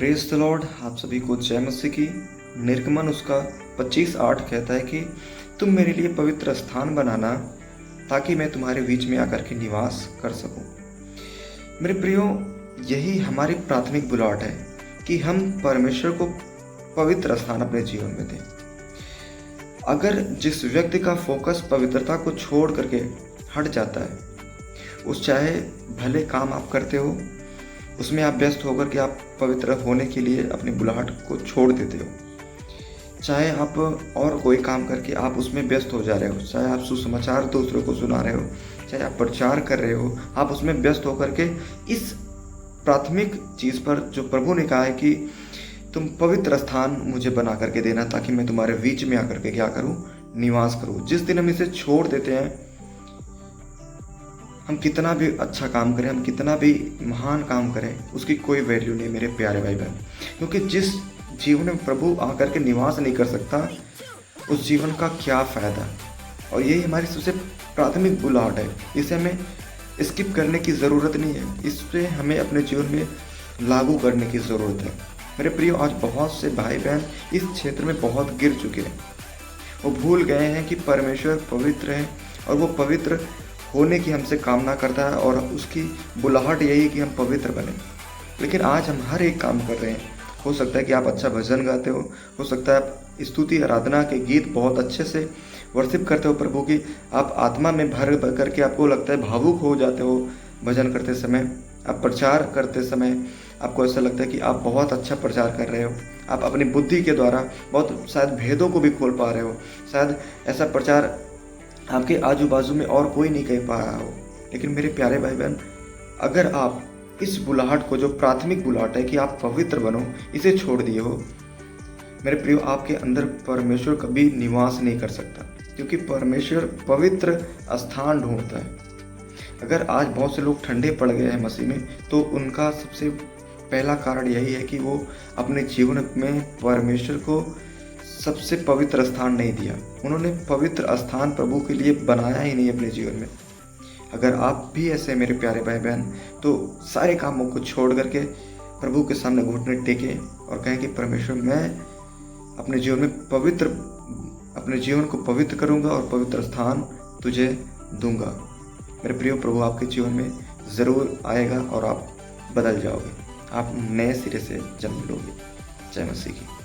Praise the Lord. आप सभी को जय मसीह की। निर्गमन उसका 25:8 कहता है कि तुम मेरे लिए पवित्र स्थान बनाना ताकि मैं तुम्हारे बीच में आकर के निवास कर सकूं। मेरे प्रियो, यही हमारी प्राथमिक बुलाहट है कि हम परमेश्वर को पवित्र स्थान अपने जीवन में दें। अगर जिस व्यक्ति का फोकस पवित्रता को छोड़ करके हट जाता है, उस चाहे भले काम आप करते हो उसमें आप व्यस्त होकर के आप पवित्र होने के लिए अपनी बुलाहट को छोड़ देते हो, चाहे आप और कोई काम करके आप उसमें व्यस्त हो जा रहे हो, चाहे आप सुसमाचार दूसरों को सुना रहे हो, चाहे आप प्रचार कर रहे हो, आप उसमें व्यस्त होकर के इस प्राथमिक चीज़ पर जो प्रभु ने कहा है कि तुम पवित्र स्थान मुझे बना करके देना ताकि मैं तुम्हारे बीच में आकर के क्या करूं, निवास करूं। जिस दिन हम इसे छोड़ देते हैं, हम कितना भी अच्छा काम करें, हम कितना भी महान काम करें, उसकी कोई वैल्यू नहीं मेरे प्यारे भाई बहन। क्योंकि जिस जीवन में प्रभु आकर के निवास नहीं कर सकता, उस जीवन का क्या फ़ायदा। और यही हमारी सबसे प्राथमिक बुलाहट है। इसे हमें स्किप करने की ज़रूरत नहीं है, इसे हमें अपने जीवन में लागू करने की ज़रूरत है। मेरे प्रियो, आज बहुत से भाई बहन इस क्षेत्र में बहुत गिर चुके हैं। वो भूल गए हैं कि परमेश्वर पवित्र है और वो पवित्र होने की हमसे कामना करता है और उसकी बुलाहट यही है कि हम पवित्र बने। लेकिन आज हम हर एक काम कर रहे हैं। हो सकता है कि आप अच्छा भजन गाते हो सकता है आप स्तुति आराधना के गीत बहुत अच्छे से वर्शिप करते हो प्रभु की, आप आत्मा में भर करके आपको लगता है भावुक हो जाते हो भजन करते समय, आप प्रचार करते समय आपको ऐसा लगता है कि आप बहुत अच्छा प्रचार कर रहे हो, आप अपनी बुद्धि के द्वारा बहुत शायद भेदों को भी खोल पा रहे हो, शायद ऐसा प्रचार आपके आजू बाजू में और कोई नहीं कह पा रहा हो। लेकिन मेरे प्यारे भाई बहन, अगर आप इस बुलाहट को, जो प्राथमिक बुलाहट है कि आप पवित्र बनो, इसे छोड़ दिए हो, मेरे प्रियो, आपके अंदर परमेश्वर कभी निवास नहीं कर सकता। क्योंकि परमेश्वर पवित्र स्थान ढूंढता है। अगर आज बहुत से लोग ठंडे पड़ गए हैं मसीह में, तो उनका सबसे पहला कारण यही है कि वो अपने जीवन में परमेश्वर को सबसे पवित्र स्थान नहीं दिया। उन्होंने पवित्र स्थान प्रभु के लिए बनाया ही नहीं अपने जीवन में। अगर आप भी ऐसे मेरे प्यारे भाई बहन, तो सारे कामों को छोड़ करके प्रभु के सामने घुटने टेकें और कहें कि परमेश्वर, मैं अपने जीवन को पवित्र करूंगा और पवित्र स्थान तुझे दूंगा। मेरे प्रियो, प्रभु आपके जीवन में ज़रूर आएगा और आप बदल जाओगे, आप नए सिरे से जन्म लोगे। जय मसीह की।